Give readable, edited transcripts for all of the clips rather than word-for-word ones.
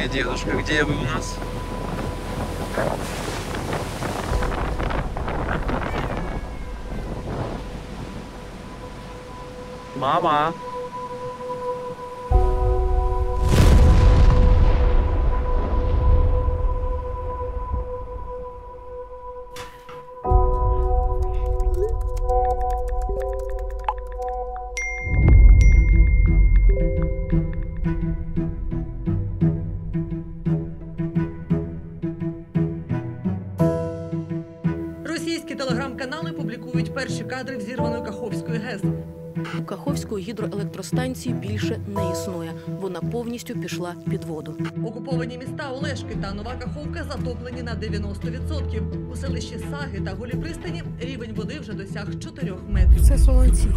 Здравствуйте, дедушка. Где вы у нас? Мама. Російські телеграм-канали публікують перші кадри взірваної Каховської ГЕС. Каховської гідроелектростанції більше не існує. Вона повністю пішла під воду. Окуповані міста Олешки та Нова Каховка затоплені на 90%. У селищі Саги та Голій пристані рівень води вже досяг 4 метрів. Це Солонці.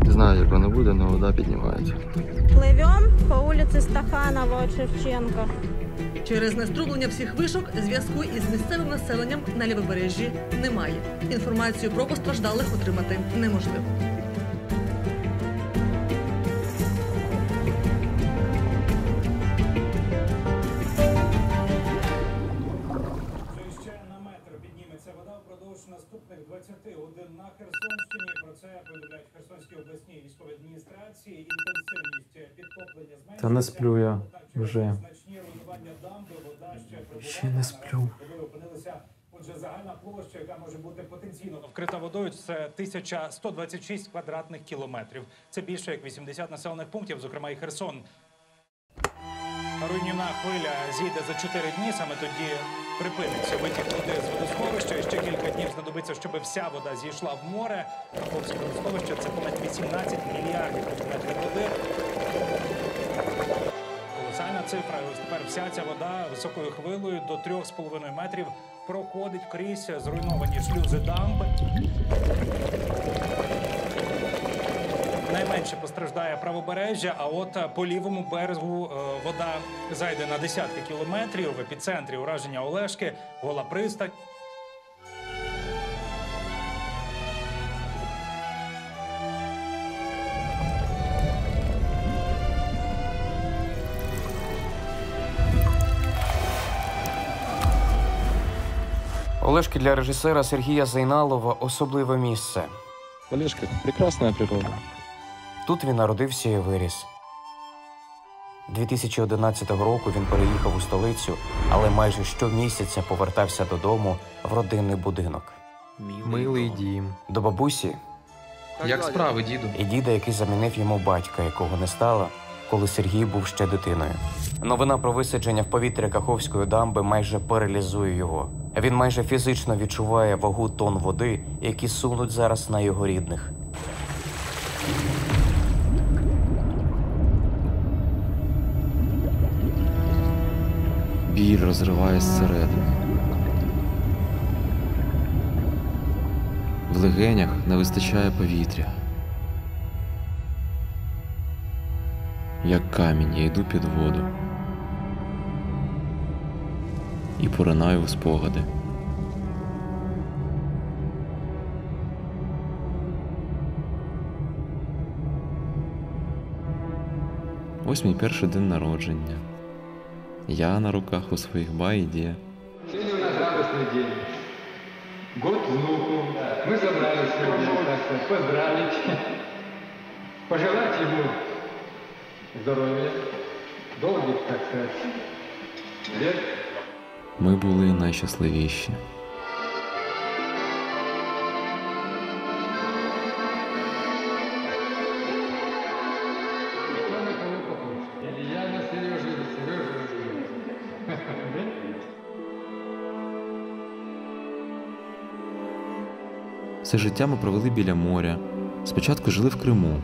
Не знаю, як воно буде, але вода піднімається. Пливемо по вулиці Стаханова від Шевченка. Через знеструмлення всіх вишок зв'язку із місцевим населенням на лівобережжі немає. Інформацію про постраждалих отримати неможливо. Ще на метр підніметься вода впродовж наступних 20 годин на Херсонщині. Про це повідомляють Херсонській обласній військовій адміністрації. Інтенсивність підтоплення зменшується. Та не сплю я вже. Значні руйнування дамби, вода ще прибуває. Ще не сплю. Ви опинилися. Отже, загальна площа, яка може бути потенційно вкрита водою, це 1126 квадратних кілометрів. Це більше як 80 населених пунктів, зокрема і Херсон. Руйнівна хвиля зійде за 4 дні, саме тоді припиниться витік води з водосховища. І ще кілька днів знадобиться, щоб вся вода зійшла в море. Каховське водосховище – це понад 18 мільярдів кубометрів води. Колосальна цифра. Ось тепер вся ця вода високою хвилею до 3,5 метрів проходить крізь зруйновані шлюзи дамби. Найменше постраждає правобережжя, а от по лівому берегу вода зайде на десятки кілометрів. В епіцентрі ураження Олешки, Гола пристань. Олешки для режисера Сергія Зайналова особливе місце. Олешка – прекрасна природа. Тут він народився і виріс. 2011 року він переїхав у столицю, але майже щомісяця повертався додому в родинний будинок. Милий дім. До бабусі Як справи, діду? і діда, який замінив йому батька, якого не стало, коли Сергій був ще дитиною. Новина про висадження в повітря Каховської дамби майже паралізує його. Він майже фізично відчуває вагу тонн води, які сунуть зараз на його рідних. Біль розриває зсередини. В легенях не вистачає повітря. Як камінь я йду під воду і поринаю у спогади. Ось мій перший день народження. Я на руках у своих байде. Сегодня у нас радостный день. Год внуку. Мы собрались сегодня, так сказать, поздравить, пожелать ему здоровья, долгих, так сказать, лет. Ми були найщасливіші. Кто на кого похож? Или я на Сережу, или Сережа на Сережу. Все життя ми провели біля моря. Спочатку жили в Криму.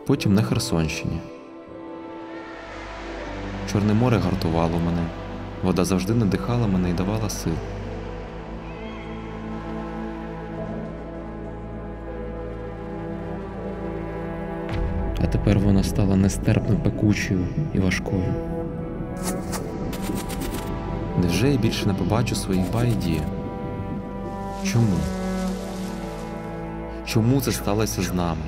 Потім на Херсонщині. Чорне море гартувало мене. Вода завжди надихала мене і давала сил. А тепер вона стала нестерпно пекучою і важкою. Невже я більше не побачу своїх байді? Чому? Чому це сталося з нами?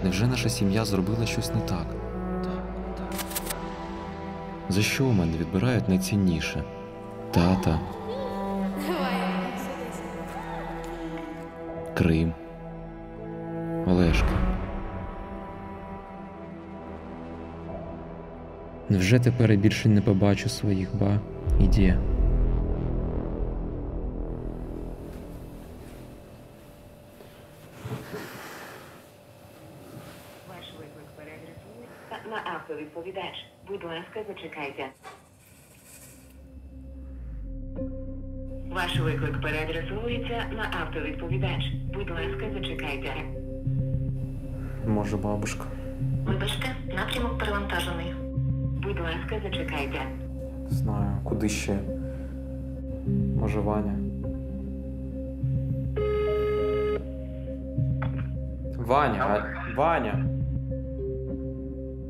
Невже наша сім'я зробила щось не так? За що у мене відбирають найцінніше? Тата. Крим. Олешка. Невже тепер я більше не побачу своїх ба і дє? Ваш виклик переадресується на автовідповідач. Будь ласка, зачекайте. Ваш виклик переадресується на автовідповідач. Будь ласка, зачекайте. Може, бабушка. Вибачте, напрямок перевантажений. Будь ласка, зачекайте. Знаю, куди ще? Може, Ваня? Ваня!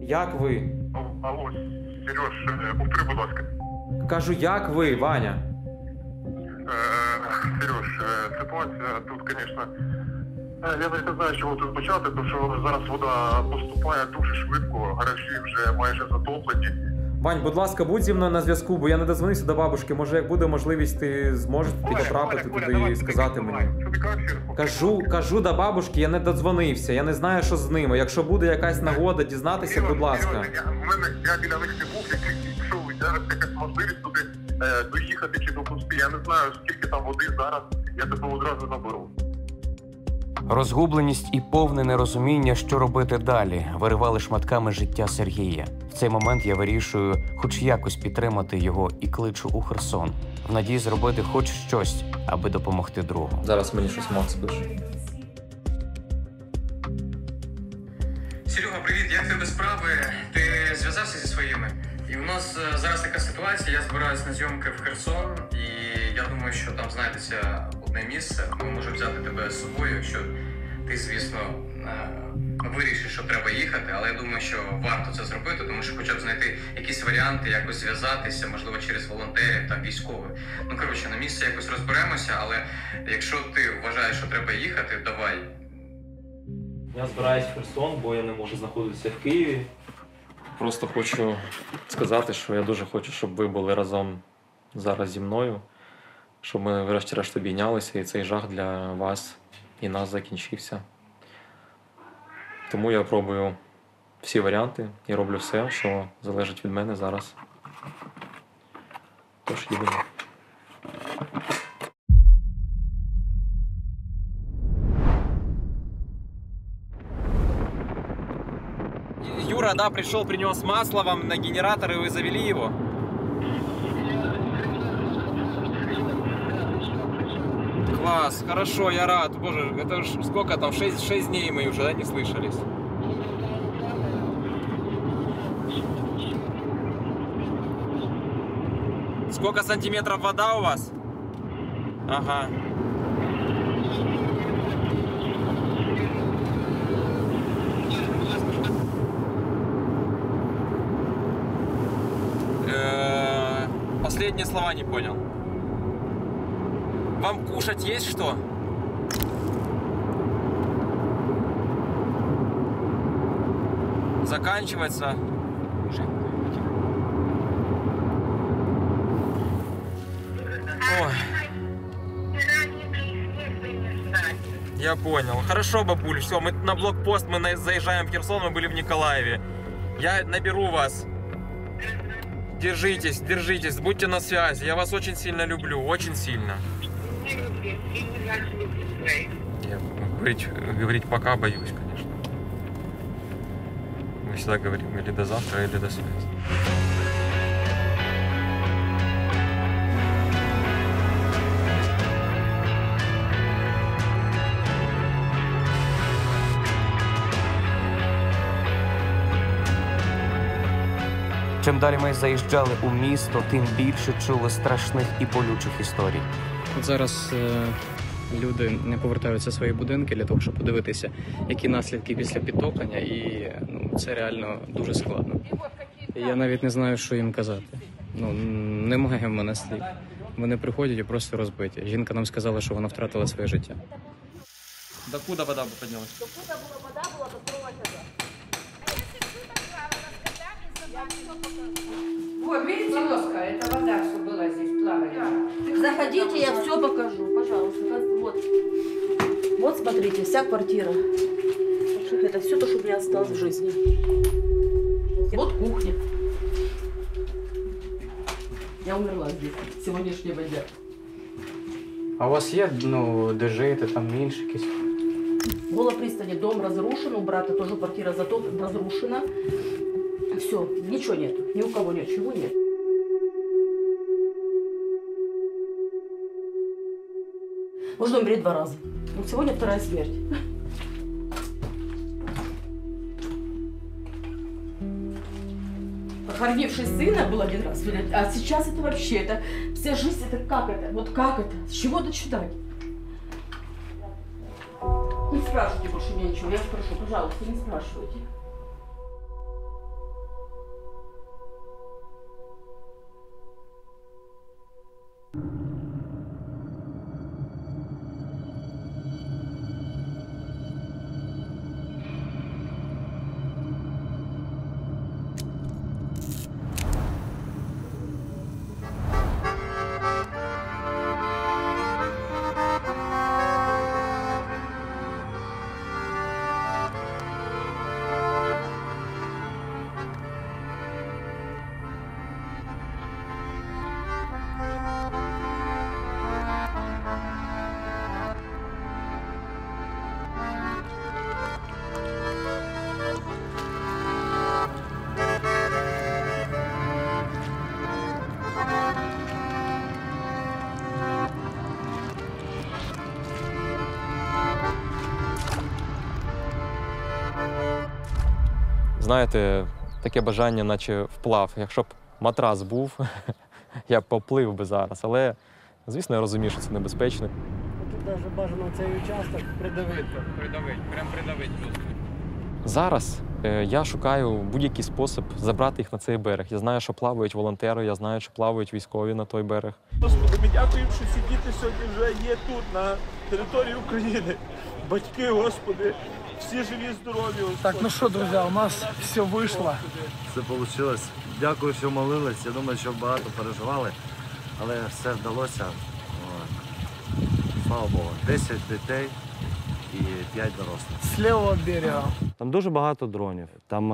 Як ви? Алло, Сереж, повтори, будь ласка. Кажу, як ви, Ваня? Сереж, ситуація тут, звісно, я навіть не знаю, з чого тут почати, тому що зараз вода поступає дуже швидко, гаражі вже майже затоплені. Вань, будь ласка, будь зі мною на зв'язку, бо я не дозвонився до бабушки. Може, як буде можливість, ти зможеш потрапити туди і сказати мені. Кажу до бабушки, я не додзвонився, я не знаю, що з ними. Якщо буде якась нагода дізнатися, будь ласка. Я біля них не був, якщо зараз якась можливість туди доїхати чи допусти. Я не знаю, скільки там води зараз, я тебе одразу наберу. Розгубленість і повне нерозуміння, що робити далі, виривали шматками життя Сергія. В цей момент я вирішую хоч якось підтримати його і кличу у Херсон, в надії зробити хоч щось, аби допомогти другу. Зараз мені щось Макс пише. Серега, привіт, як тебе справи? Ти зв'язався зі своїми? І у нас зараз така ситуація, я збираюсь на зйомки в Херсон, і я думаю, що там знайдеться одне місце. Ми можемо взяти тебе з собою, якщо ти, звісно, вирішиш, що треба їхати, але я думаю, що варто це зробити, тому що хоча б знайти якісь варіанти, якось зв'язатися, можливо, через волонтерів та військових. Ну, коротше, на місці якось розберемося, але якщо ти вважаєш, що треба їхати, давай. Я збираюсь в Херсон, бо я не можу знаходитися в Києві. Просто хочу сказати, що я дуже хочу, щоб ви були разом зараз зі мною, щоб ми врешті-решт обійнялися і цей жах для вас і нас закінчився. Тому я пробую всі варіанти і роблю все, що залежить від мене зараз. Тож їдемо. Юра, да, пришел, принес масло вам на генератор, и вы завели его? Класс, хорошо, я рад. Боже, это ж сколько там, 6 дней мы уже, да, не слышались? Сколько сантиметров вода у вас? Ага. Последние слова не понял. Вам кушать есть что? Заканчивается. Ой. Я понял. Хорошо, бабуль, все, мы на блокпост, мы заезжаем в Херсон, мы были в Николаеве. Я наберу вас. Держитесь, держитесь, будьте на связи. Я вас очень сильно люблю, очень сильно. Я говорить пока боюсь, конечно. Мы всегда говорим или до завтра, или до связи. Чим далі ми заїжджали у місто, тим більше чули страшних і болючих історій. От зараз люди не повертаються в свої будинки для того, щоб подивитися, які наслідки після підтоплення, і це реально дуже складно. Я навіть не знаю, що їм казати. Немає в мене слів. Вони приходять і просто розбиті. Жінка нам сказала, що вона втратила своє життя. Докуда вода поднялась? Докуда вода была до второго этажа. Вот, видите, Оска, это вода, что была здесь, плавали. Заходите, я все покажу, пожалуйста. Вот. Вот, смотрите, вся квартира. Это все то, что у меня осталось в жизни. Вот кухня. Я умерла здесь, с сегодняшнего дня. А у вас є, ну, де жити, там інші якісь? В Голопристани дом разрушен, у брата тоже квартира разрушена. Все, ничего нет, ни у кого ничего нет. Можно умереть 2 раза. Вот сегодня 2-я смерть. Похоронивший сына был 1 раз, а сейчас это вообще, это вся жизнь, это как это? Вот как это? С чего начинать? Не спрашивайте больше меня ничего, я спрошу, пожалуйста, не спрашивайте. Знаєте, таке бажання, наче вплав. Якщо б матрас був, я б поплив би зараз. Але, звісно, я розумію, що це небезпечно. Тут навіть бажано цей участок придавити. Прям придавити просто. Зараз я шукаю будь-який спосіб забрати їх на цей берег. Я знаю, що плавають волонтери, я знаю, що плавають військові на той берег. Господи, ми дякуємо, що ці діти сьогодні вже є тут, на території України. Батьки, Господи, всі живі, здорові. Господи. Так, ну що, друзі, у нас все вийшло. Все вийшло. Дякую, що молились. Я думаю, що багато переживали, але все вдалося. Слава Богу. 10 дітей і 5 дорослих. З лівого берега. Там дуже багато дронів. Там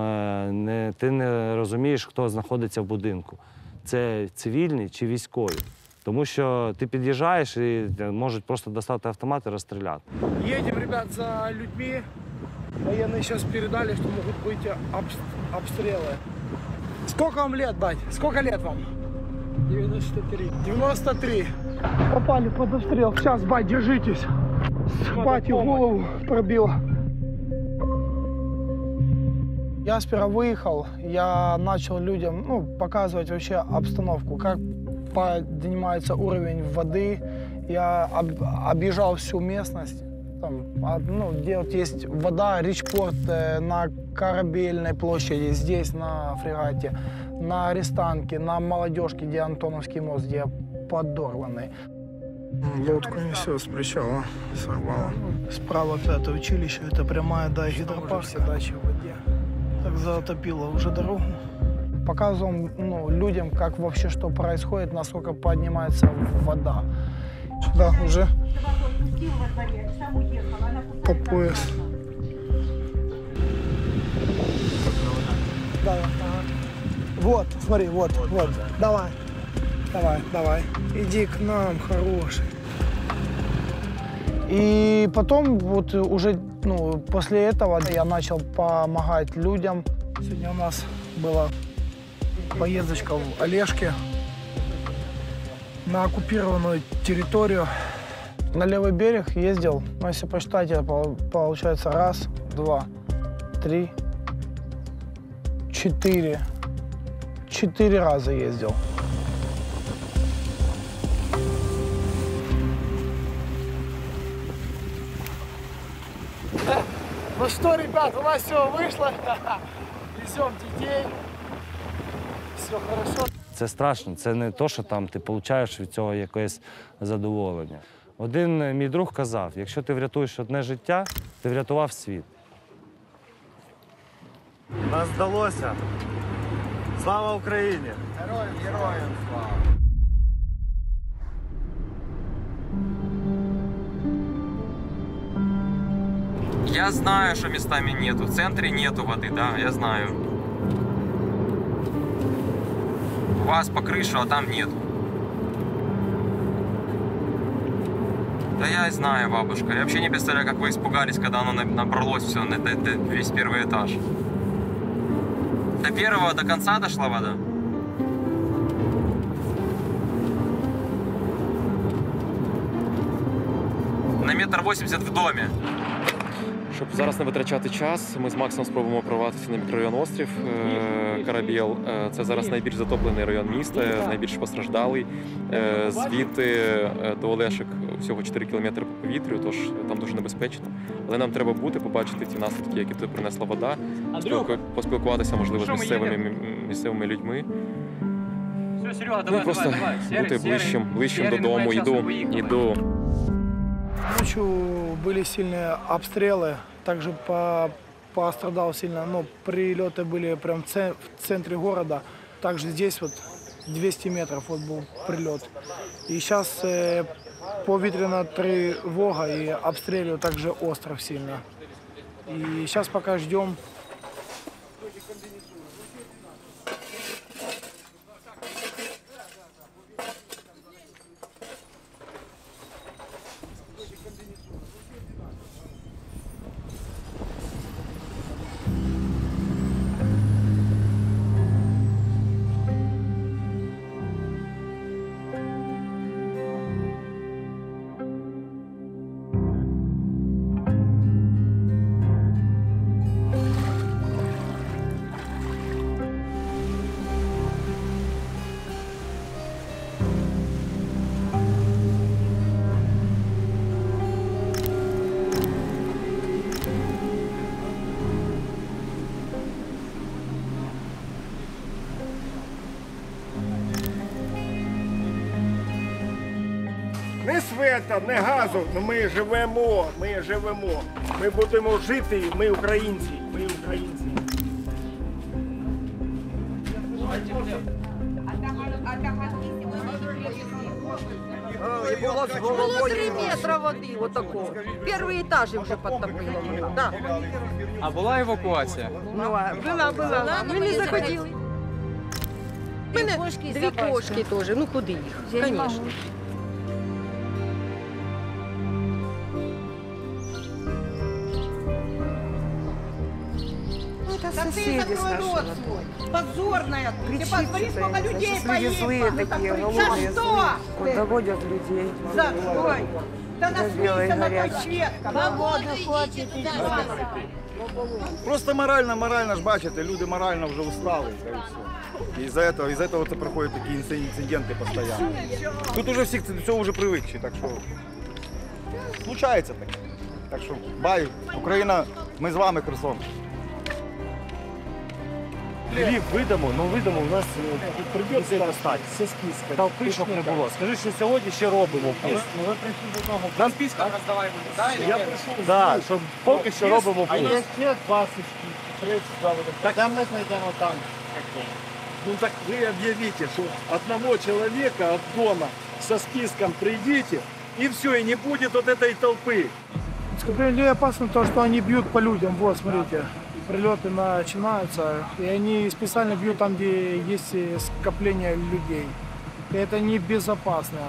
ти не розумієш, хто знаходиться в будинку. Це цивільні чи військові. Тому що ти під'їжджаєш і можуть просто достати автомат і розстріляти. Їдемо, ребят, за людьми. Воєнні зараз передали, що можуть бути обстріли. Сколько вам лет, бать? Сколько лет вам? 93. 93. Попали под обстрел. Сейчас, бать, держитесь. Бать, голову пробило. Я сперва выехал, я начал людям показывать вообще обстановку, как поднимается уровень воды. Я объезжал всю местность. Там, где вот есть вода, речпорт на Корабельной площади, здесь на фрегате, на Арестанке, на Молодежке, где Антоновский мост, где подорванный. Лодку несет с причала, сорвало. Справа 5-е училище, это прямая до гидропарка. Все дачи в воде. Так затопило уже дорогу. Показываем людям, как вообще что происходит, насколько поднимается вода. Сюда уже по пояс. Да. Вот, смотри, вот. Давай. Иди к нам, хороший. И потом вот уже после этого я начал помогать людям. Сегодня у нас была поездочка в Олежке на оккупированную территорию. На левый берег ездил, если посчитать, это получается 1, 2, 3, 4. 4 раза ездил. Ну что, ребят, у нас все вышло. Везем детей. Все хорошо. Це страшно, це не те, що там ти отримуєш від цього якесь задоволення. Один мій друг казав, якщо ти врятуєш одне життя, ти врятував світ. Нас вдалося. Слава Україні! Героям слава! Я знаю, что местами нету. В центре нету воды, да, я знаю. У вас по крышу, а там нету. Да я и знаю, бабушка. Я вообще не представляю, как вы испугались, когда оно набралось все на весь первый этаж. До первого, до конца дошла вода? На 1,80 м в домі. Щоб зараз не витрачати час, ми з Максом спробуємо прорватися на мікрорайон Острів, Корабєл. Це зараз найбільш затоплений район міста, найбільш постраждалий. Звідти до Олешек всього 4 кілометри по повітрю, тож там дуже небезпечно. Але нам треба бути, побачити ті наслідки, які тут принесла вода, поспілкуватися, можливо, з місцевими людьми. Просто бути ближчим додому. Іду. Ночью были сильные обстрелы, также пострадал сильно, но прилеты были прям в центре города. Также здесь вот 200 метров вот был прилет. И сейчас повітряна тревога и обстреливают также остров сильно. И сейчас пока ждем. Не света, не газу, але ми живемо. Ми будемо жити, ми українці. Было 3 метра воды, вот такого. Первый этаж уже подтопило. Да. А була евакуація? Ну, была. Мы не заходили. У мене 2 кошки теж. Ну, куди їх? Звісно. Да ты закрой рот свой. Позорная. Ты посмотри, сколько людей поехало. За что? Доводят людей. Закрой. Да насмейся на свет. Свободу хочет. Просто морально ж бачите, люди морально вже устали. І із-за цього це проходять такі інциденти постійно. Тут уже всі до цього вже привикші, так що случається таке. Так що бай, Україна, ми з вами, Херсон. Львів видамо, у нас прийдеться достати. Все списка. Там пишок не було. Скажи, що сьогодні ще робимо. Ви прийшли до одного. Нам списка роздавай буде, так? Я прийшов, так, щоб поки що робимо пуск. А є ще 20, 30 заводів. Так ми знайдемо там. Ну так вы объявите, что одного человека от дома со списком придите, и все, и не будет вот этой толпы. Скорее опасно то, что они бьют по людям. Вот, смотрите, прилеты начинаются, и они специально бьют там, где есть скопление людей. И это небезопасно.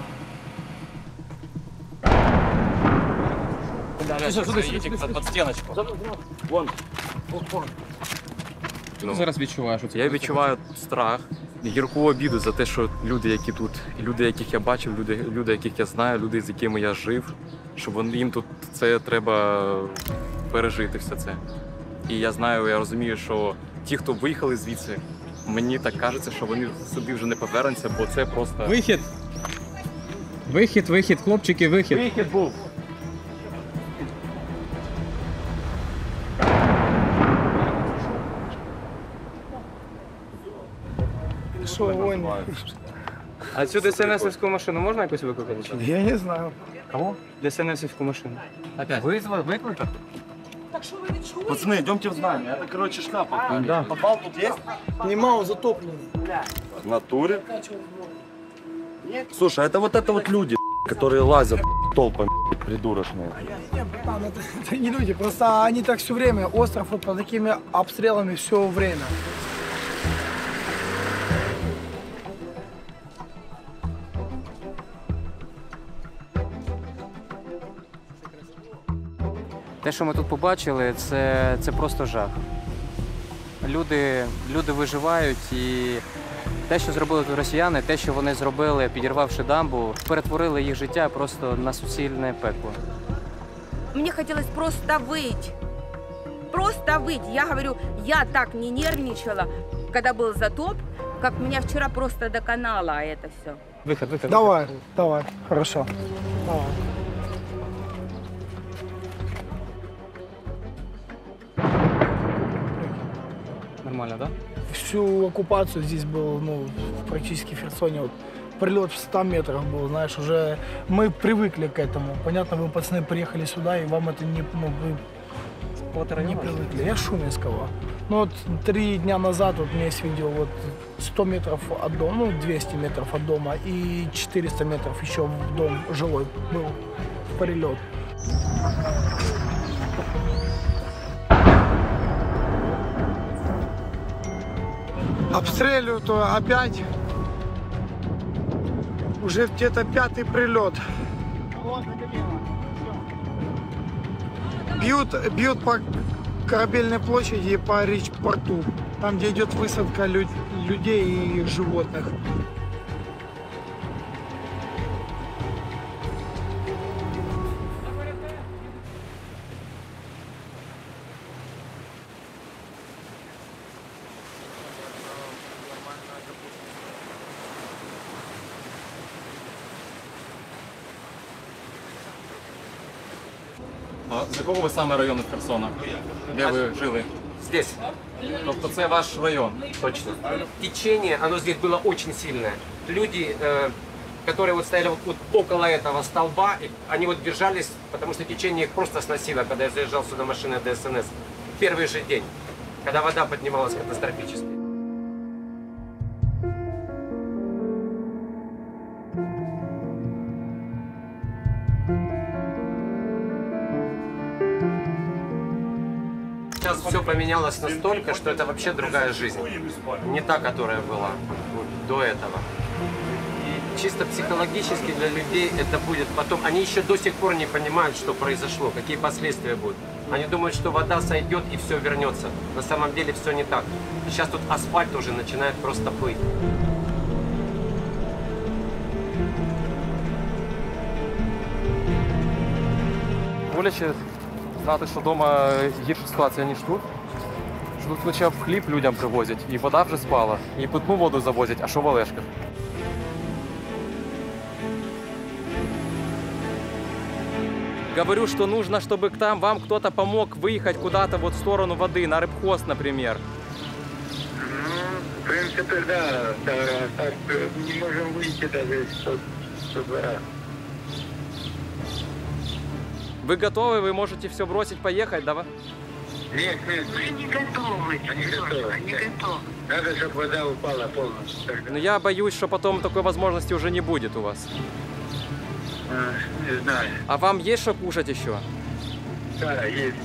Под стіночку. Вон. Що зараз відчуваєш? Я відчуваю страх, гірку обіду за те, що люди, які тут, люди, яких я бачив, люди, яких я знаю, люди, з якими я жив, що їм тут це треба пережити все це. І я знаю, я розумію, що ті, хто виїхали звідси, мені так кажеться, що вони сюди вже не повернуться, бо це просто... Вихід, хлопчики, вихід. Вихід був. Что, войны? А цю ДСНСовську машину можна якось викликати? Я не знаю. Кого? ДСНСовську машину. Опять? Выкликать? Так що ви відчули? Пацаны, идемте в здание. Это, короче, шкаф. Да. Подвал тут есть? Нема, он затоплен. В натуре? Слушай, это вот люди, которые лазят толпами, придурочные. Братан, это не люди, просто они так все время, остров вот под такими обстрелами все время. Те, що ми тут побачили, це просто жах. Люди виживають, і те, що зробили тут росіяни, те, що вони зробили, підірвавши дамбу, перетворили їх життя просто на суцільне пекло. Мне хотелось просто выть. Просто выть. Я говорю, я так не нервничала, когда был затоп, как меня вчера просто доконало это все. Выход. Давай, хорошо. Давай. Нормально, да? Всю оккупацию здесь был, ну, практически в Херсоне. Вот, прилет в 100 метрах был, знаешь, уже мы привыкли к этому. Понятно, вы, пацаны, приехали сюда, и вам это не, ну, вы не привыкли. Я с Шуменского. Ну, вот 3 дня назад, вот у меня есть видео, вот 100 метров от дома, ну, 200 метров от дома и 400 метров еще в дом жилой был прилет. Обстреливают опять. Уже где-то 5-й прилет. Бьют по Корабельной площади и по Рич-порту. Там, где идет высадка людей и животных. А з якого ви саме району Херсона? Де ви жили? Здесь. Тобто це ваш район? Точно. Течение, оно здесь было очень сильное. Люди, которые вот стояли вот около этого столба, они вот держались, потому что течение их просто сносило, когда я заезжал сюда машиной ДСНС. Первый же день, когда вода поднималась катастрофически. Сейчас все поменялось настолько, что это вообще другая жизнь. Не та, которая была до этого. И чисто психологически для людей это будет потом. Они еще до сих пор не понимают, что произошло, какие последствия будут. Они думают, что вода сойдет и все вернется. На самом деле все не так. Сейчас тут асфальт уже начинает просто плыть. Боляче знати, що вдома гірша ситуація, ніж тут. Що тут хоча б хліб людям привозять, і вода вже спала, і питну воду завозять, а що в Олешках? Говорю, что нужно, чтобы там вам кто-то помог выехать куда-то вот в сторону воды, на рыбхоз, например. В принципе, да, так не можем выйти даже со двора. Вы готовы? Вы можете все бросить, поехать, да? Нет, мы не готовы, не готовы. Надо, чтобы вода упала полностью. Но я боюсь, что потом такой возможности уже не будет у вас. Не знаю. А вам есть что кушать еще? Да, есть.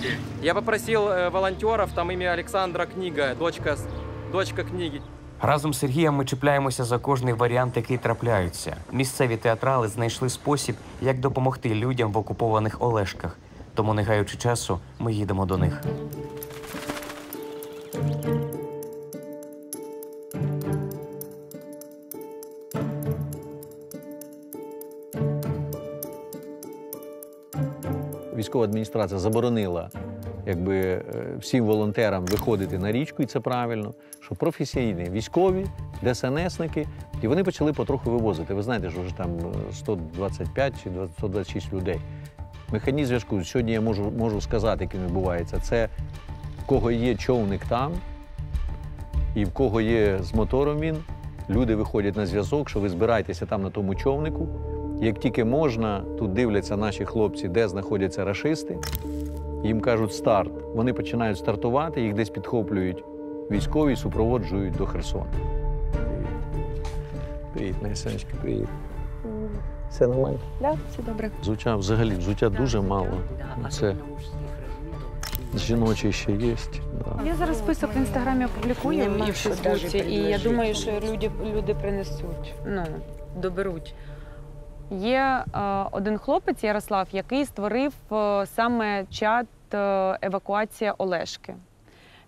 Я попросил волонтеров, там имя Александра Книга, дочка книги. Разом з Сергієм ми чіпляємося за кожний варіант, який трапляється. Місцеві театрали знайшли спосіб, як допомогти людям в окупованих Олешках. Тому, не гаючи часу, ми їдемо до них. Військова адміністрація заборонила всім волонтерам виходити на річку, і це правильно, що професійні військові, ДСНСники, і вони почали потроху вивозити. Ви знаєте, що вже там 125 чи 126 людей. Механізм зв'язку, сьогодні я можу сказати, яким відбувається, це в кого є човник там, і в кого є з мотором він, люди виходять на зв'язок, що ви збираєтеся там на тому човнику. Як тільки можна, тут дивляться наші хлопці, де знаходяться рашисти. Їм кажуть старт. Вони починають стартувати, їх десь підхоплюють військові, супроводжують до Херсона. Привіт, моя сонечка, привіт. Все нормально? Так, все добре. Взуття дуже мало. Це жіночі ще є. Да. Я зараз список в інстаграмі опублікую і в Фейсбуці, і я думаю, що люди принесуть, доберуть. Є один хлопець, Ярослав, який створив саме чат «Евакуація Олешки».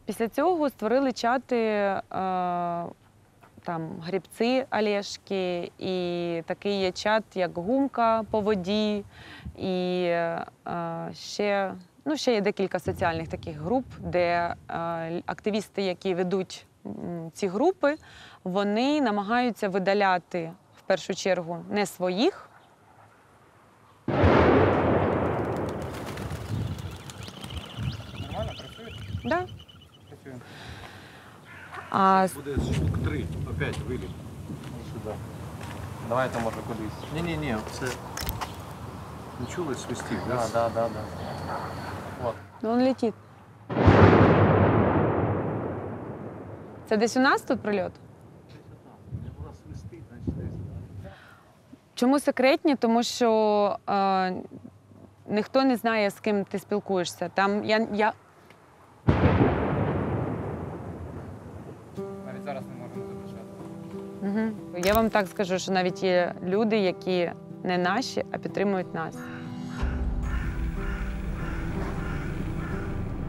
Після цього створили чати там грібці Олешки, і такий є чат, як «Гумка по воді», і ще є декілька соціальних таких груп, де активісти, які ведуть ці групи, вони намагаються видаляти в першу чергу не своїх. Нормально, працює? Да. Працює. Буде штук 3, опять виліт. Сюди. Давайте, може, кудись. Ні, це... Не чули свистів? Да. Вот. Он летить. Це десь у нас тут прильот? Чому секретні? Тому що ніхто не знає, з ким ти спілкуєшся. Там Навіть зараз не можемо запишати. Я вам так скажу, що навіть є люди, які не наші, а підтримують нас.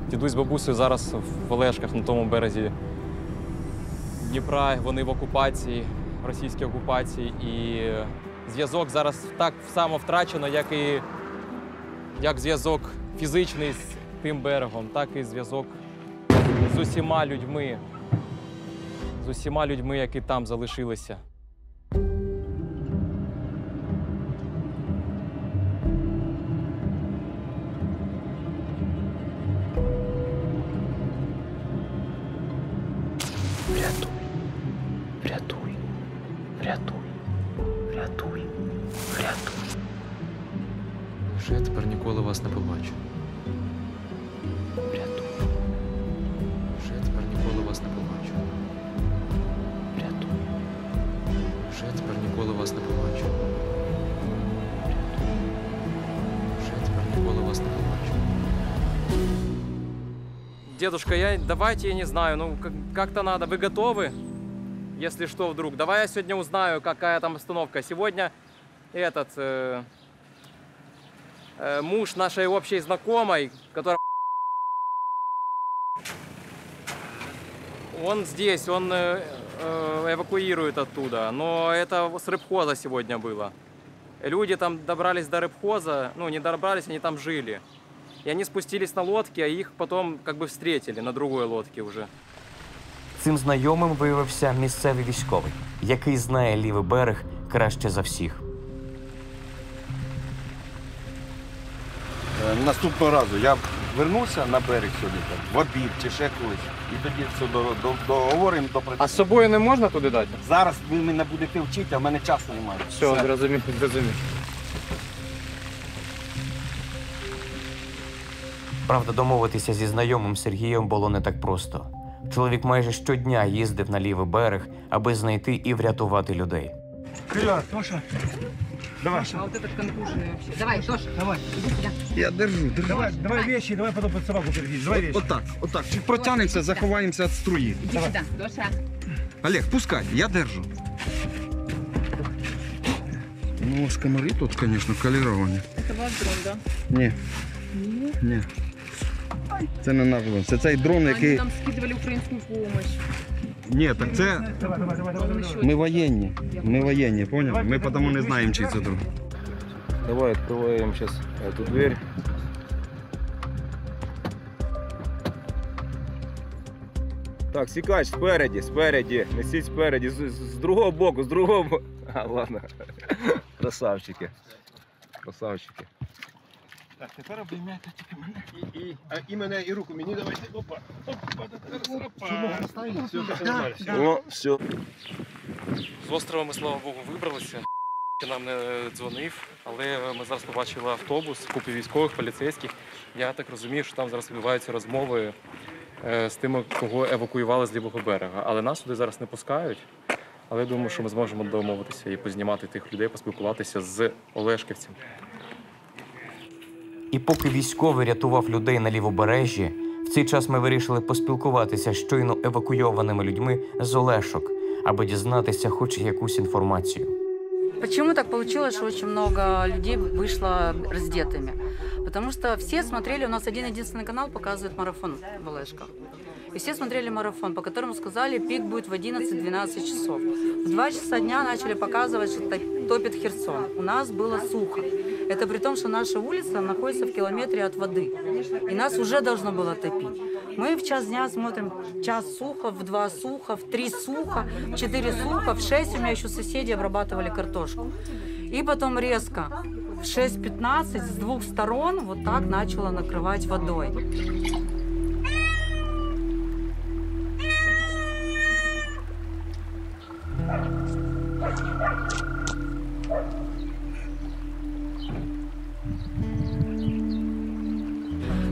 Дідусь з бабусею зараз в Олешках, на тому березі Дніпра. Вони в окупації, в російській окупації. І зв'язок зараз так само втрачено, як зв'язок фізичний з тим берегом, так і зв'язок з усіма людьми, які там залишилися. Врятуй. Вже я тепер ніколи вас не побачу. Врятуй. Вже я тепер ніколи вас не побачу. Врятуй. Вже я тепер ніколи вас не побачу. Врятуй. Вже я тепер ніколи вас не побачу. Дедушка, давайте, я не знаю, как-то надо. Вы готовы? Если что, вдруг. Давай я сегодня узнаю, какая там обстановка. Сегодня муж нашей общей знакомой, которая... Он здесь, он эвакуирует оттуда. Но это с рыбхоза сегодня было. Люди там добрались до рыбхоза, не добрались, они там жили. И они спустились на лодке, а их потом встретили на другой лодке уже. Цим знайомим виявився місцевий військовий, який знає лівий берег краще за всіх. Наступного разу я вернуся на берег сьогодні, в обід чи ще колись, і тоді все договоримо, допрацюємо. А з собою не можна туди дати? Зараз ви мене будете вчити, а в мене часу немає. Все, зрозумів. Правда, домовитися зі знайомим Сергієм було не так просто. Чоловік майже щодня їздив на лівий берег, аби знайти і врятувати людей. Вперед, Тоша. Давай. А вот этот контуженный вообще. Давай, Тоша. Давай. Иди сюда. Я держу. Давай вещи, давай потом под собаку перейди. Давай вещи. Отак. Чуть протягнемося, заховаємося від струї. Иди сюда, Тоша. Олег, пускай, я держу. Скамари тут, конечно, каліровані. Это ваш дрон, да? Ні. Це не наш дрон. Це цей дрон, який... Они нам скидывали украинскую помощь. Ні, так це... Ми воєнні, понял? Ми потому не знаємо, чий це дрон. Давай открываем сейчас эту дверь. Так, сікач спереді, несіть спереді, з другого боку, А, ладно. Красавчики. Так, тепер обіймайте тільки мене. І мене, і руку мені давайте. Опа. О, все. З острова ми, слава Богу, вибралися. Нам не дзвонив, але ми зараз побачили автобус, купу військових, поліцейських. Я так розумію, що там зараз відбуваються розмови з тими, кого евакуювали з лівого берега. Але нас сюди зараз не пускають. Але я думаю, що ми зможемо домовитися і познімати тих людей, поспілкуватися з олешківцями. І поки військовий рятував людей на лівобережжі, в цей час ми вирішили поспілкуватися з щойно евакуйованими людьми з Олешок, аби дізнатися хоч якусь інформацію. Почему так получилось, что очень много людей вышло раздетыми? Потому что все смотрели, у нас один-единственный канал показывает марафон в Олешках. И все смотрели марафон, по которому сказали, пик будет в 11-12 часов. В 2 часа дня начали показывать, что топит Херсон. У нас было сухо. Это при том, что наша улица находится в километре от воды. И нас уже должно было топить. Мы в час дня смотрим час сухо, в 2 сухо, в 3 сухо, в 4 сухо, в 6 у меня еще соседи обрабатывали картошку. И потом резко в 6:15 с 2 сторон вот так начало накрывать водой.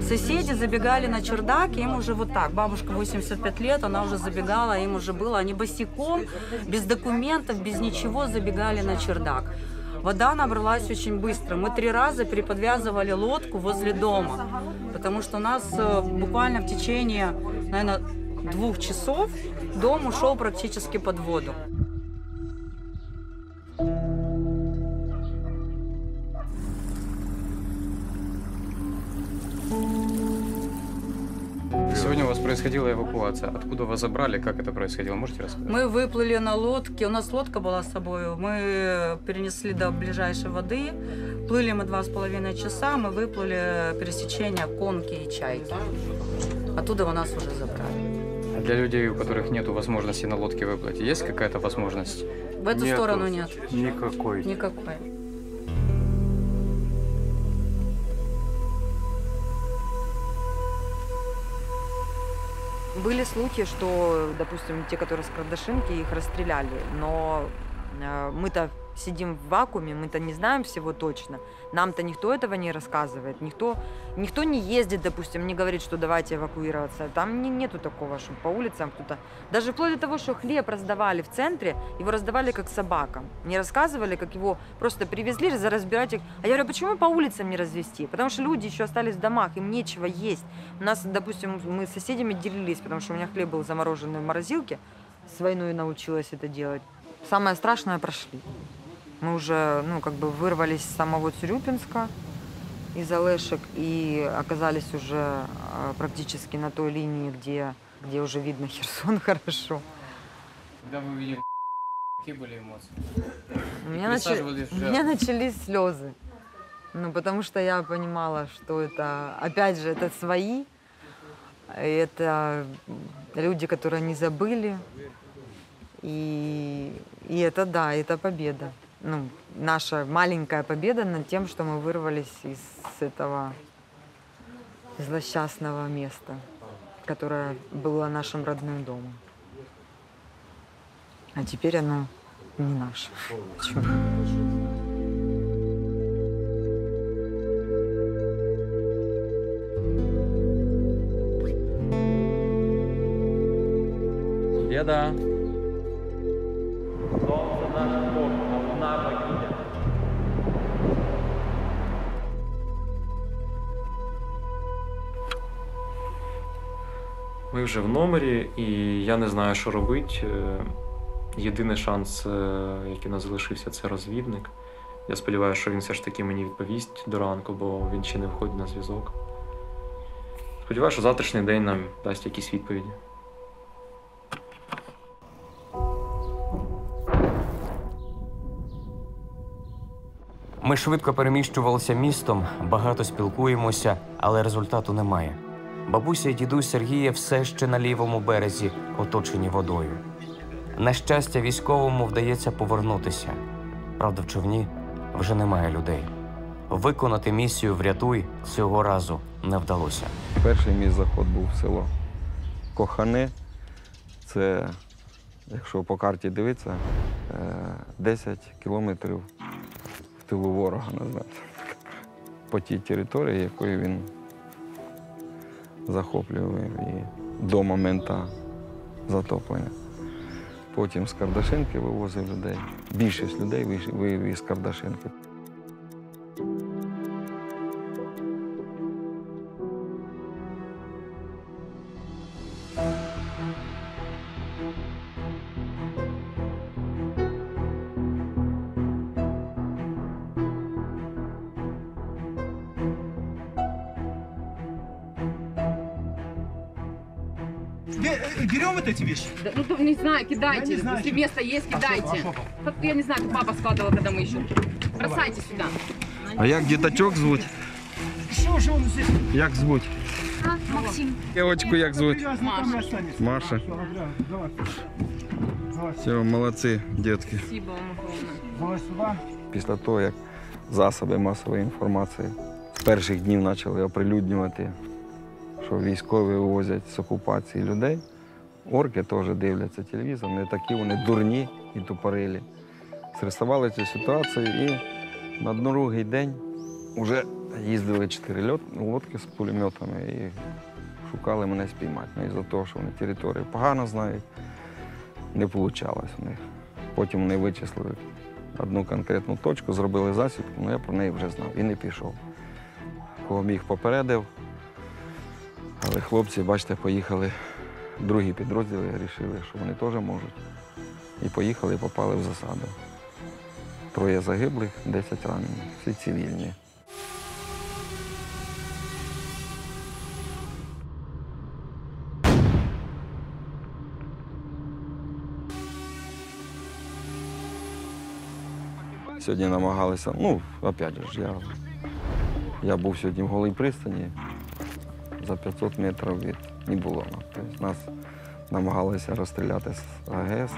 Соседи забегали на чердак, им уже вот так. Бабушка 85 лет, она уже забегала, им уже было. Они босиком, без документов, без ничего забегали на чердак. Вода набралась очень быстро. Мы 3 раза переподвязывали лодку возле дома, потому что у нас буквально в течение, наверное, 2 часов дом ушел практически под воду. Сегодня у вас происходила эвакуация. Откуда вас забрали, как это происходило? Можете рассказать? Мы выплыли на лодке, у нас лодка была с собой, мы перенесли до ближайшей воды, плыли мы 2,5 часа, мы выплыли пересечение Конки и Чайки. Оттуда нас уже забрали. А для людей, у которых нет возможности на лодке выплыть, есть какая-то возможность? В эту сторону нет. Никакой. Никакой. Были случаи, что, допустим, те, которые с Кардашинки, их расстреляли, но мы-то сидим в вакууме, мы-то не знаем всего точно. Нам-то никто этого не рассказывает, никто не ездит, допустим, не говорит, что давайте эвакуироваться. Там нету такого, что по улицам кто-то... Даже вплоть до того, что хлеб раздавали в центре, его раздавали как собакам. Не рассказывали, как его просто привезли, разбирать их. А я говорю, почему по улицам не развести? Потому что люди еще остались в домах, им нечего есть. У нас, допустим, мы с соседями делились, потому что у меня хлеб был замороженный в морозилке. С войной научилась это делать. Самое страшное прошли. Мы уже, вырвались с самого Цюрюпинска из Олешек и оказались уже практически на той линии, где уже видно Херсон хорошо. Когда вы увидели, какие были эмоции? У меня начались слезы. Потому что я понимала, что это, опять же, это свои, это люди, которые не забыли. И это, да, это победа. Наша маленькая победа над тем, что мы вырвались из этого злосчастного места, которое было нашим родным домом. А теперь оно не наше. Беда. Ми вже в номері, і я не знаю, що робити. Єдиний шанс, який у нас залишився, це розвідник. Я сподіваюся, що він все ж таки мені відповість до ранку, бо він ще не виходить на зв'язок. Сподіваюся, що завтрашній день нам дасть якісь відповіді. Ми швидко переміщувалися містом, багато спілкуємося, але результату немає. Бабуся і дідусь Сергія все ще на лівому березі, оточені водою. На щастя, військовому вдається повернутися. Правда, в човні вже немає людей. Виконати місію «Врятуй» цього разу не вдалося. Перший мій заход був в село Кохане. Це, якщо по карті дивитися, 10 кілометрів в тилу ворога, називається. По тій території, якою він захоплював і до моменту затоплення. Потім з Кардашинки вивозив людей. Більшість людей вивіз з Кардашинки. Берем вот эти вещи? Да, ну, не знаю, кидайте. Я не знаю, Если что- место есть, кидайте. А что? Как, я не знаю, как папа складывал, когда мы еще. Бросайте сюда. А як діточок звуть? Что же он здесь? Як звуть? Максим. Дівочку як звуть? Маша. Маша. Давай. Все, молодці, дітки. Спасибо, Михайловна. Давай сюда. Після того, як засоби масової інформації з перших днів почали оприлюднювати, що військові вивозять з окупації людей, орки теж дивляться телевізор, не такі вони дурні і тупорилі. Срисували цю ситуацію і на другий день вже їздили 4 лодки з пулеметами і шукали мене спіймати. Ну, із-за того, що вони територію погано знають, не вийшло в них. Потім вони вичислили одну конкретну точку, зробили засідку, але я про неї вже знав і не пішов. Кого міг, попередив. Але хлопці, бачите, поїхали в другі підрозділи, вирішили, що вони теж можуть. І поїхали і попали в засаду. 3 загиблих, 10 ранених, всі цивільні. Сьогодні намагалися, опять же, я був сьогодні в Голій пристані, за 500 метрів від Нібулона. Тобто нас намагалися розстріляти з АГС.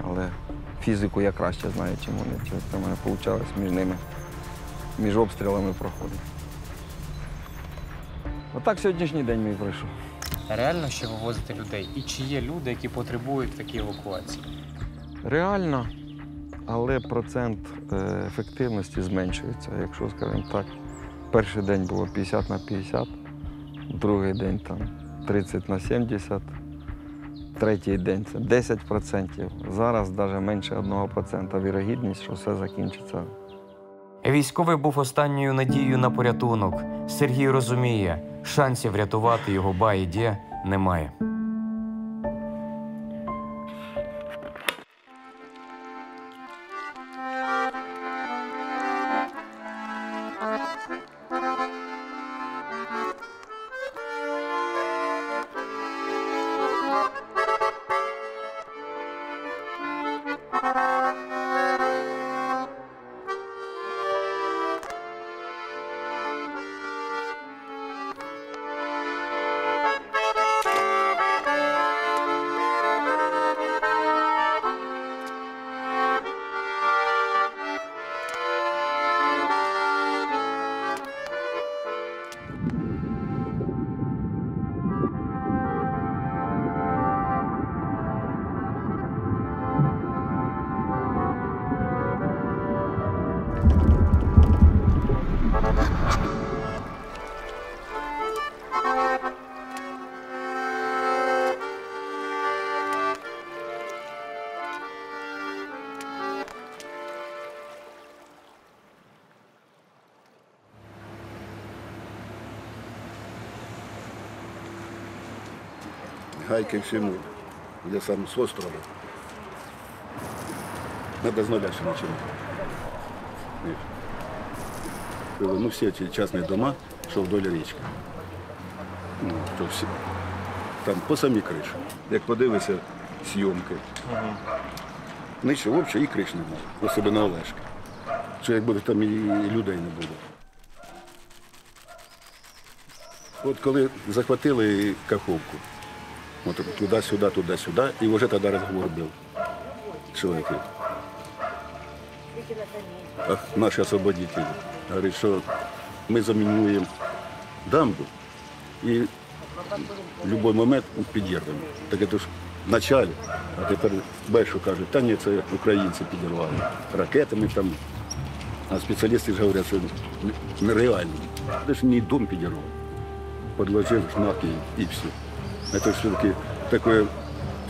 Але фізику я краще знаю, чим вони. Це в мене вийшло між ними, між обстрілами проходить. Отак сьогоднішній день мій пройшов. Реально ще вивозити людей? І чи є люди, які потребують такій евакуації? Реально, але процент ефективності зменшується. Якщо, скажімо так, перший день було 50/50, другий день там 30/70, третій день це 10%. Зараз навіть менше 1% вірогідність, що все закінчиться. Військовий був останньою надією на порятунок. Сергій розуміє, шансів врятувати його ба-і-дє немає. Гайки всему. Я сам с острова. Надо с нуля все начинать. Ну, все эти частные дома, что вдоль речки. Ну, что все. Там по самій криші. Як подивишся, зйомки. Нічого взагалі і криш немає. Особливо на Олешки. Що як буде, там і людей не буде. От коли захватили Каховку, от туди-сюди, туди-сюди, і вже тоді розговор був чоловіків. наші освободителі. Говорить, що ми замінуємо дамбу і в будь-який момент підірвемо. Так це ж в началі, а тепер більше кажуть, та ні, це українці підірвали. Ракетами там, а спеціалісти ж говорять, що нереально. Це ж не дом підірвав. Подложив знак і все. Це все-таки таке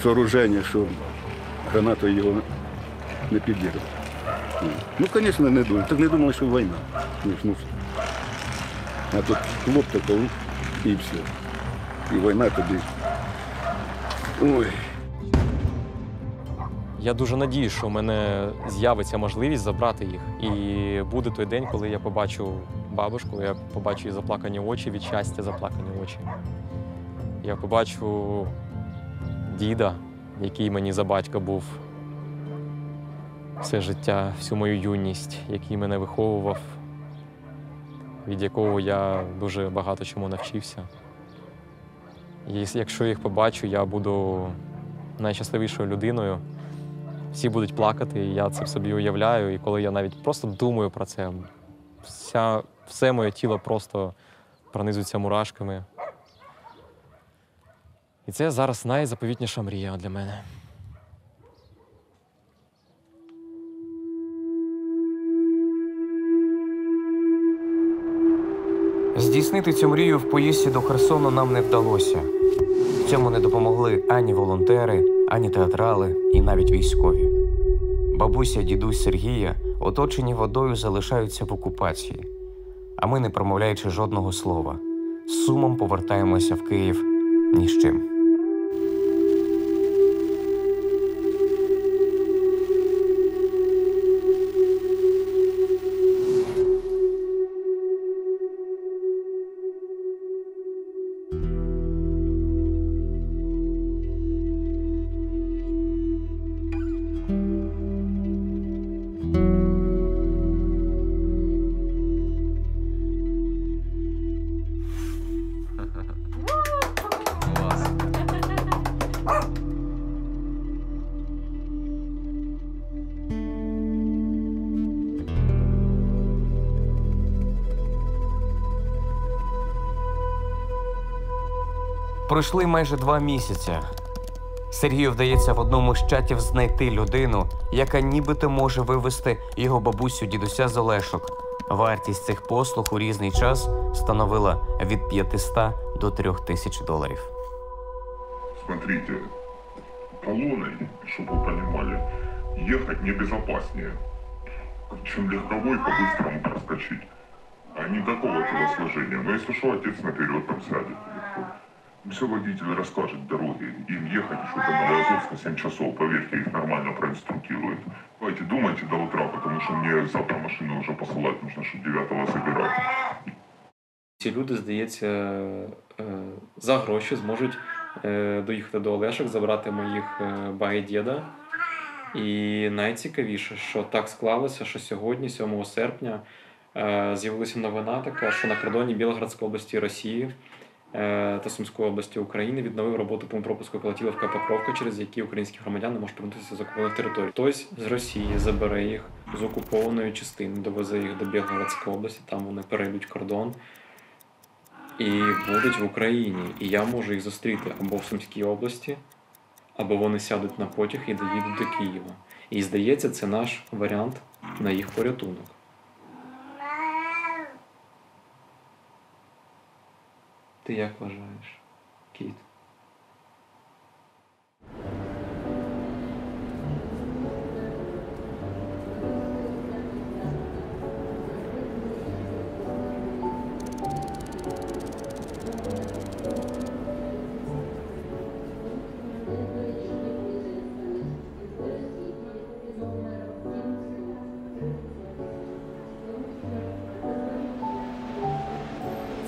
сооруження, що гранатою його не підірвав. Ну, звісно, не думали. Так не думали, що війна. А тут хлоп такий і все. І війна тобі. Ой. Я дуже надіюсь, що в мене з'явиться можливість забрати їх. І буде той день, коли я побачу бабушку, я побачу її заплакані очі, від щастя заплакані очі. Я побачу діда, який мені за батька був все життя, всю мою юність, який мене виховував, від якого я дуже багато чому навчився. І якщо я їх побачу, я буду найщасливішою людиною. Всі будуть плакати, і я це собі уявляю. І коли я навіть просто думаю про це, все моє тіло просто пронизується мурашками. І це зараз найзаповітніша мрія для мене. Здійснити цю мрію в поїздці до Херсону нам не вдалося. В цьому не допомогли ані волонтери, ані театрали і навіть військові. Бабуся, дідусь Сергія, оточені водою, залишаються в окупації. А ми, не промовляючи жодного слова, з сумом повертаємося в Київ ні з чим. Пройшли майже 2 місяці. Сергію вдається в одному з чатів знайти людину, яка нібито може вивезти його бабусю дідуся з Олешок. Вартість цих послуг у різний час становила від 500 до 3000 доларів. Смотрите, колонной, чтобы вы понимали, ехать небезопаснее, чем легковой по-быстрому проскочить. А никакого телосложения. Но если что, отец наперед там сядет. Все водитель расскажет дороги. Им ехать еще до Новоазовска 7 часов. Поверьте, их нормально проинструктируют. Давайте думайте до утра, потому что мне завтра машину уже посылать нужно, чтобы 9-го забирать. Ці люди, здається, за гроші зможуть доїхати до Олешок, забрати моїх ба і діда. І найцікавіше, що так склалося, що сьогодні, 7 серпня, з'явилася новина така, що на кордоні Білгородської області Росії та Сумської області України відновив роботу пункт пропуску Колотіловка-Покровка, через які українські громадяни можуть повернутися з окупованих територій. Хтось з Росії забере їх з окупованої частини, довезе їх до Білгородської області, там вони перейдуть кордон і будуть в Україні. І я можу їх зустріти або в Сумській області, або вони сядуть на потяг і доїдуть до Києва. І, здається, це наш варіант на їх порятунок. Ти як вважаєш, кіт?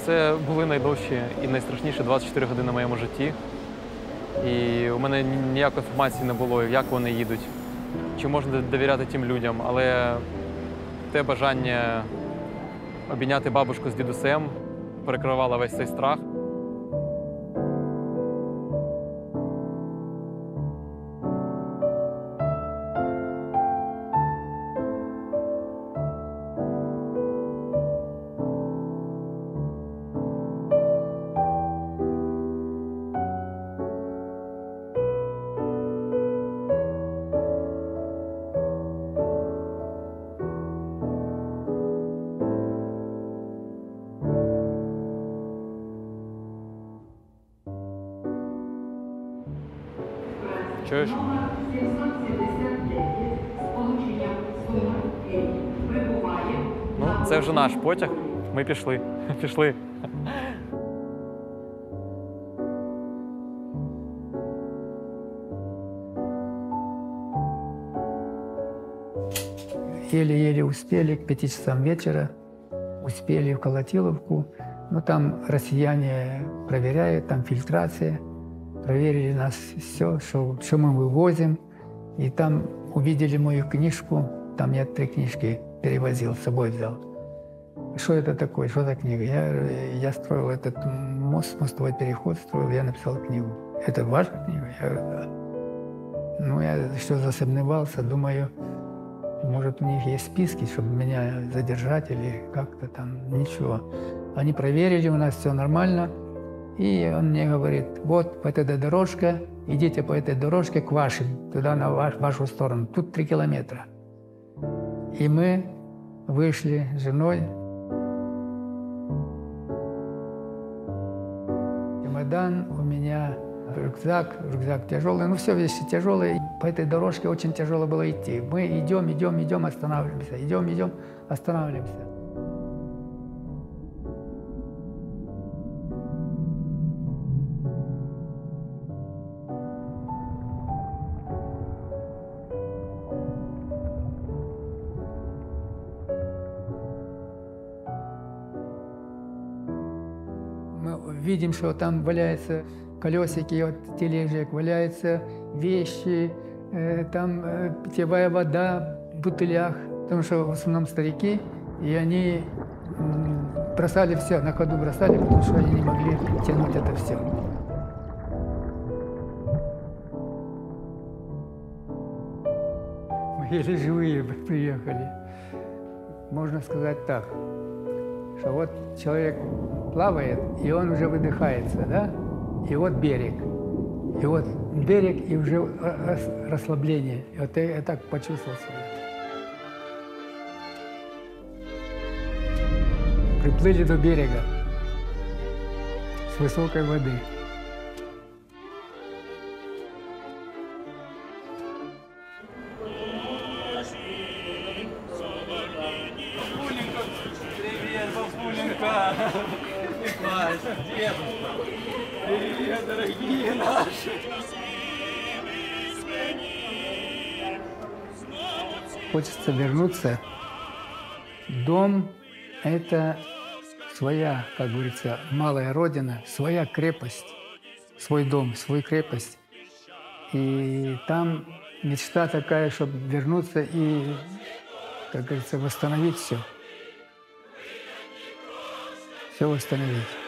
Це були найдовші і найстрашніші 24 години в моєму житті. І у мене ніякої інформації не було, як вони їдуть, чи можна довіряти тим людям. Але те бажання обійняти бабушку з дідусем перекривало весь цей страх. Чуєш? Ну, це вже наш потяг. Ми пішли. Пішли. Еле-еле успели к 5 часам вечера, успели в Колотиловку. Ну, там россияне проверяют, там фильтрация. Проверили нас все, что мы вывозим. И там увидели мою книжку. Там я 3 книжки перевозил, с собой взял. Что это такое, что за книга? Я строил этот мост, мостовой переход строил, я написал книгу. Это ваша книга? Я еще засомневался, думаю, может, у них есть списки, чтобы меня задержать или как-то там, ничего. Они проверили, у нас все нормально. И он мне говорит, вот эта дорожка, идите по этой дорожке к вашим, туда на вашу сторону. Тут 3 километра. И мы вышли с женой. Чемодан у меня, рюкзак тяжелый, все вещи тяжелые. По этой дорожке очень тяжело было идти. Мы идем, останавливаемся, идем, останавливаемся. Видим, что там валяются колесики от тележек, валяются вещи, там питьевая вода в бутылях, потому что в основном старики, и они бросали все, на ходу бросали, потому что они не могли тянуть это все. Мы еле живые приехали. Можно сказать так, что вот человек плавает, и он уже выдыхается, да? И вот берег. И вот берег, и уже расслабление. И вот я так почувствовал себя. Приплыли до берега с высокой воды. Привет, дорогие наши! Хочется вернуться. Дом – это своя, как говорится, малая родина, своя крепость, свой дом, свою крепость. И там мечта такая, чтобы вернуться и, как говорится, восстановить все. Все восстановить.